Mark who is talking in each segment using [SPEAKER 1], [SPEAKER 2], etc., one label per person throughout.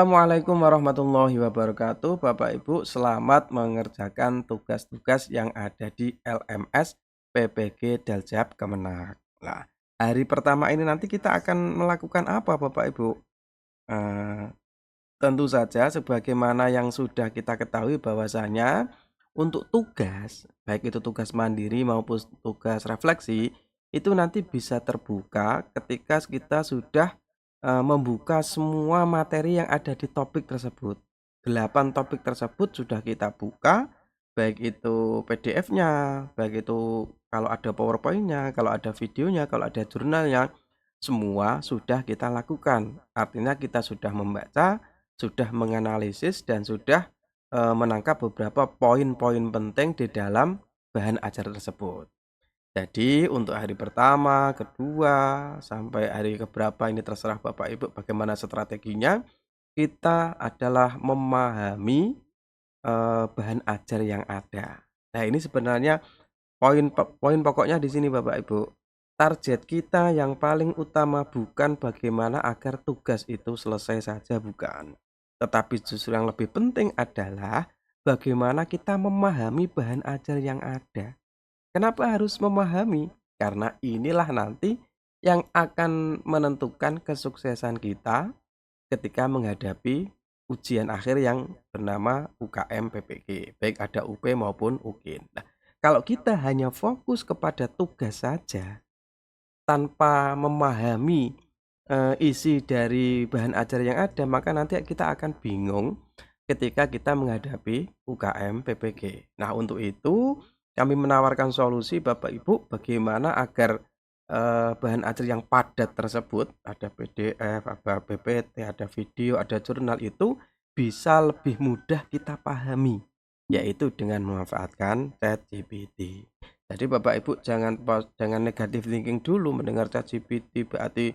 [SPEAKER 1] Assalamualaikum warahmatullahi wabarakatuh. Bapak Ibu, selamat mengerjakan tugas-tugas yang ada di LMS PPG Daljab Kemenag. Nah, hari pertama ini nanti kita akan melakukan apa Bapak Ibu? Eh, Tentu saja sebagaimana yang sudah kita ketahui bahwasanya untuk tugas, baik itu tugas mandiri maupun tugas refleksi, itu nanti bisa terbuka ketika kita sudah membuka semua materi yang ada di topik tersebut. 8 topik tersebut sudah kita buka, baik itu PDF-nya, baik itu kalau ada PowerPoint-nya, kalau ada videonya, kalau ada jurnalnya, semua sudah kita lakukan. Artinya kita sudah membaca, sudah menganalisis dan sudah menangkap beberapa poin-poin penting di dalam bahan ajar tersebut. Jadi untuk hari pertama, kedua, sampai hari keberapa ini terserah Bapak Ibu bagaimana strateginya, kita adalah memahami, bahan ajar yang ada. Nah ini sebenarnya poin pokoknya di sini Bapak Ibu. Target kita yang paling utama bukan bagaimana agar tugas itu selesai saja, bukan. Tetapi justru yang lebih penting adalah bagaimana kita memahami bahan ajar yang ada. Kenapa harus memahami? Karena inilah nanti yang akan menentukan kesuksesan kita ketika menghadapi ujian akhir yang bernama UKM PPG, baik ada UP maupun UKIN. Nah, kalau kita hanya fokus kepada tugas saja tanpa memahami isi dari bahan ajar yang ada, maka nanti kita akan bingung ketika kita menghadapi UKM PPG. Nah, untuk itu kami menawarkan solusi Bapak Ibu bagaimana agar bahan ajar yang padat tersebut, ada PDF, ada PPT, ada video, ada jurnal itu bisa lebih mudah kita pahami, yaitu dengan memanfaatkan ChatGPT. Jadi Bapak Ibu jangan negatif thinking dulu mendengar ChatGPT berarti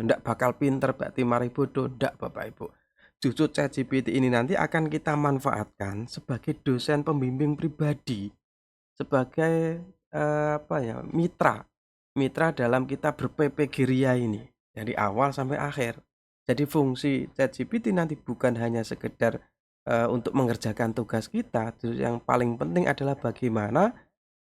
[SPEAKER 1] ndak bakal pinter, berarti mari bodoh, ndak Bapak Ibu. Justru ChatGPT ini nanti akan kita manfaatkan sebagai dosen pembimbing pribadi, sebagai mitra. Mitra dalam kita ber-PPG Ria ini, dari awal sampai akhir. Jadi fungsi ChatGPT nanti bukan hanya sekedar untuk mengerjakan tugas kita, justru yang paling penting adalah bagaimana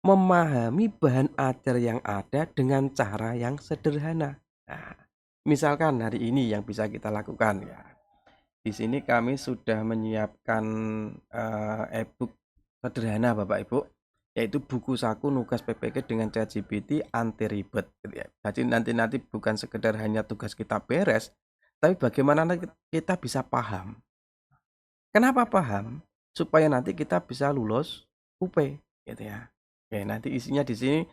[SPEAKER 1] memahami bahan ajar yang ada dengan cara yang sederhana. Nah, misalkan hari ini yang bisa kita lakukan ya. Di sini kami sudah menyiapkan e-book sederhana Bapak Ibu, yaitu buku saku nugas PPK dengan ChatGPT anti ribet gitu ya. Jadi nanti bukan sekedar hanya tugas kita beres, tapi bagaimana kita bisa paham. Kenapa paham? Supaya nanti kita bisa lulus UP gitu ya. Oke, nanti isinya di sini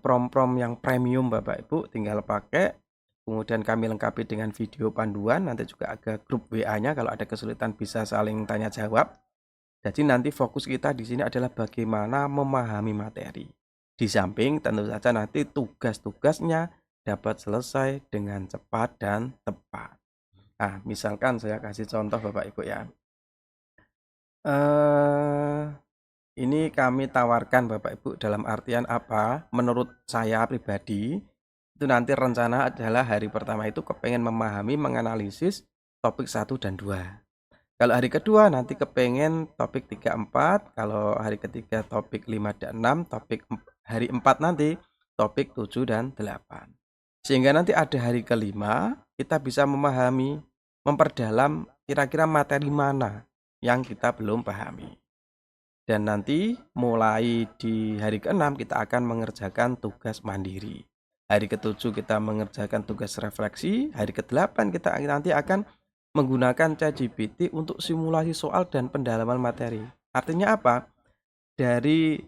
[SPEAKER 1] prom-prom yang premium Bapak Ibu tinggal pakai. Kemudian kami lengkapi dengan video panduan, nanti juga ada grup WA-nya kalau ada kesulitan bisa saling tanya jawab. Jadi nanti fokus kita di sini adalah bagaimana memahami materi. Di samping tentu saja nanti tugas-tugasnya dapat selesai dengan cepat dan tepat. Nah, misalkan saya kasih contoh Bapak Ibu ya. Eh, ini kami tawarkan Bapak Ibu dalam artian apa? Menurut saya pribadi, itu nanti rencana adalah hari pertama itu kepengen memahami, menganalisis topik 1 dan 2. Kalau hari kedua nanti kepengen topik 3, 4, kalau hari ketiga topik 5 dan 6, hari 4 nanti topik 7 dan 8. Sehingga nanti ada hari kelima, kita bisa memahami, memperdalam kira-kira materi mana yang kita belum pahami. Dan nanti mulai di hari ke-6 kita akan mengerjakan tugas mandiri. Hari ke-7 kita mengerjakan tugas refleksi. Hari ke-8 kita nanti akan menggunakan ChatGPT untuk simulasi soal dan pendalaman materi. Artinya apa? Dari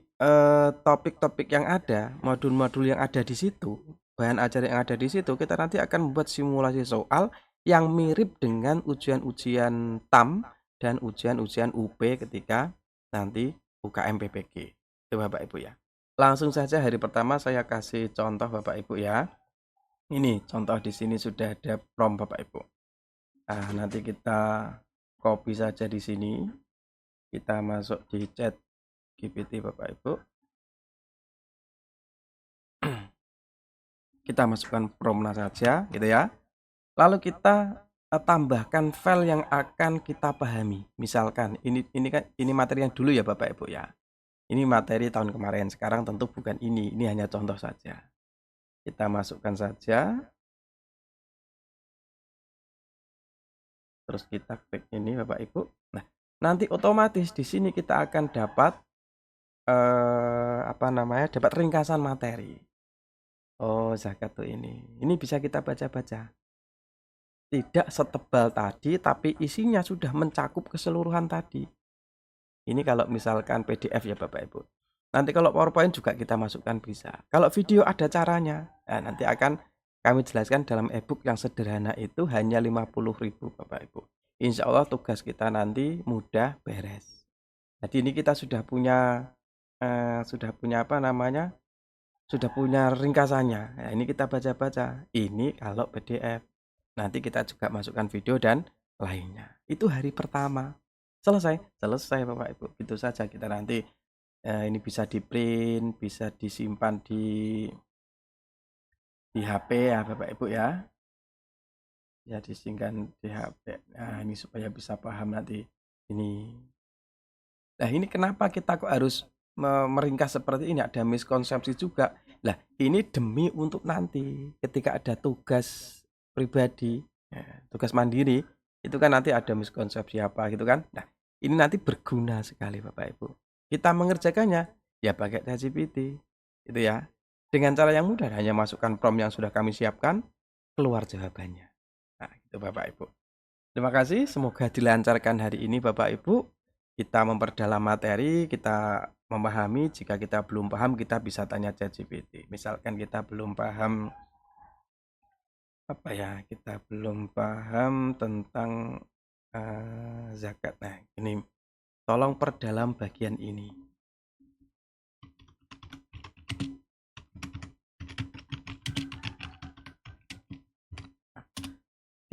[SPEAKER 1] topik-topik yang ada, modul-modul yang ada di situ, bahan ajar yang ada di situ, kita nanti akan membuat simulasi soal yang mirip dengan ujian-ujian TAM dan ujian-ujian UP ketika nanti UKM PPG. Itu Bapak Ibu ya. Langsung saja hari pertama saya kasih contoh Bapak Ibu ya. Ini contoh di sini sudah ada prompt Bapak Ibu. Nah, nanti kita copy saja di sini. Kita masuk di chat GPT Bapak Ibu. Kita masukkan promptnya saja gitu ya. Lalu kita tambahkan file yang akan kita pahami. Misalkan ini kan ini materi yang dulu ya Bapak Ibu ya. Ini materi tahun kemarin, sekarang tentu bukan ini hanya contoh saja. Kita masukkan saja, terus kita klik ini Bapak Ibu. Nah, nanti otomatis di sini kita akan dapat dapat ringkasan materi. Oh, zakat tuh ini. Ini bisa kita baca-baca. Tidak setebal tadi, tapi isinya sudah mencakup keseluruhan tadi. Ini kalau misalkan PDF ya Bapak Ibu. Nanti kalau PowerPoint juga kita masukkan bisa. Kalau video ada caranya. Nah, nanti akan kami jelaskan dalam e-book yang sederhana itu hanya 50.000 Bapak Ibu. Insya Allah tugas kita nanti mudah beres. Jadi ini kita sudah punya sudah punya ringkasannya. Nah, ini kita baca-baca. Ini kalau PDF. Nanti kita juga masukkan video dan lainnya. Itu hari pertama. Selesai Bapak Ibu. Itu saja kita nanti ini bisa di-print, bisa disimpan di HP ya Bapak Ibu ya. Ya disimpan di HP. Nah, ini supaya bisa paham nanti ini. Nah, ini kenapa kita kok harus meringkas seperti ini? Ada miskonsepsi juga. Lah, ini demi untuk nanti ketika ada tugas pribadi, ya, tugas mandiri, itu kan nanti ada miskonsepsi apa gitu kan. Nah, ini nanti berguna sekali Bapak Ibu. Kita mengerjakannya ya pakai ChatGPT, itu ya. Dengan cara yang mudah, hanya masukkan prompt yang sudah kami siapkan, keluar jawabannya. Nah, itu Bapak Ibu. Terima kasih, semoga dilancarkan hari ini Bapak Ibu. Kita memperdalam materi, kita memahami. Jika kita belum paham, kita bisa tanya ChatGPT. Misalkan kita belum paham kita belum paham tentang zakat. Nah, ini tolong perdalam bagian ini.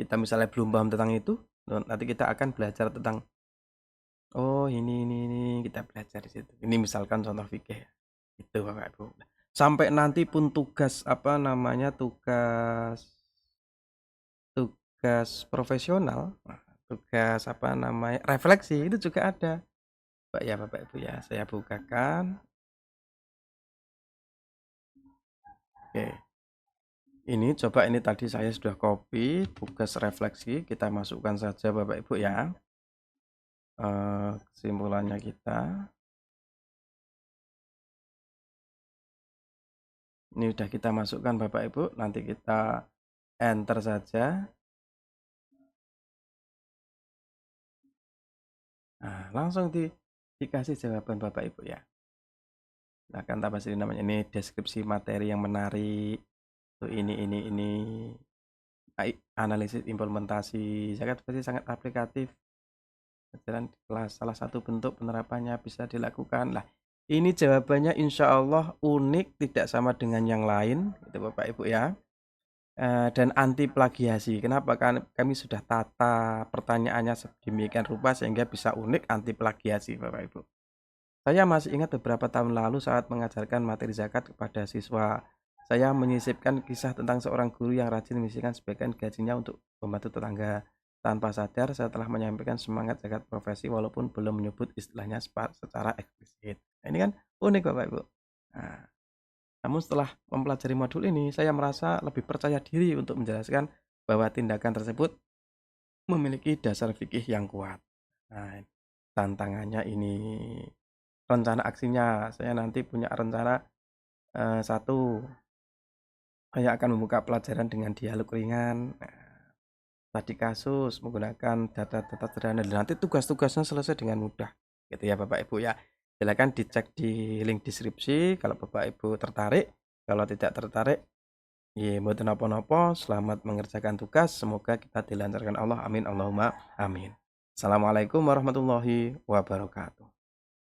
[SPEAKER 1] Kita misalnya belum paham tentang itu, nanti kita akan belajar tentang ini kita belajar di situ. Ini misalkan contoh fikih ya. Itu Bapak Ibu. Sampai nanti pun tugas tugas profesional, tugas refleksi itu juga ada. Bapak Ibu ya, saya bukakan. Oke. Ini coba ini tadi saya sudah copy tugas refleksi, kita masukkan saja Bapak Ibu ya. Kesimpulannya kita. Ini sudah kita masukkan Bapak Ibu, nanti kita enter saja. Nah, langsung dikasih jawaban Bapak Ibu ya. Silahkan tambah sini namanya, ini deskripsi materi yang menarik. Tuh ini analisis implementasi zakat pasti sangat aplikatif. Pelajaran kelas salah satu bentuk penerapannya bisa dilakukan. Lah, ini jawabannya insya Allah unik, tidak sama dengan yang lain, itu Bapak Ibu ya. Dan anti plagiasi. Kenapa? Kan kami sudah tata pertanyaannya sedemikian rupa sehingga bisa unik, anti plagiasi Bapak Ibu. Saya masih ingat beberapa tahun lalu saat mengajarkan materi zakat kepada siswa, saya menyisipkan kisah tentang seorang guru yang rajin menyisihkan sebagian gajinya untuk membantu tetangga. Tanpa sadar saya telah menyampaikan semangat zakat profesi walaupun belum menyebut istilahnya secara eksplisit. Nah, ini kan unik Bapak Ibu. Nah, namun setelah mempelajari modul ini, saya merasa lebih percaya diri untuk menjelaskan bahwa tindakan tersebut memiliki dasar fikih yang kuat. Nah, tantangannya ini rencana aksinya. Saya nanti punya rencana satu, saya akan membuka pelajaran dengan dialog ringan. Tadi kasus menggunakan data-data sederhana. Nanti tugas-tugasnya selesai dengan mudah. Gitu ya Bapak Ibu ya. Silakan dicek di link deskripsi kalau Bapak Ibu tertarik. Kalau tidak tertarik, ya mboten napa-napa, selamat mengerjakan tugas. Semoga kita dilancarkan Allah. Amin Allahumma amin. Assalamualaikum warahmatullahi wabarakatuh.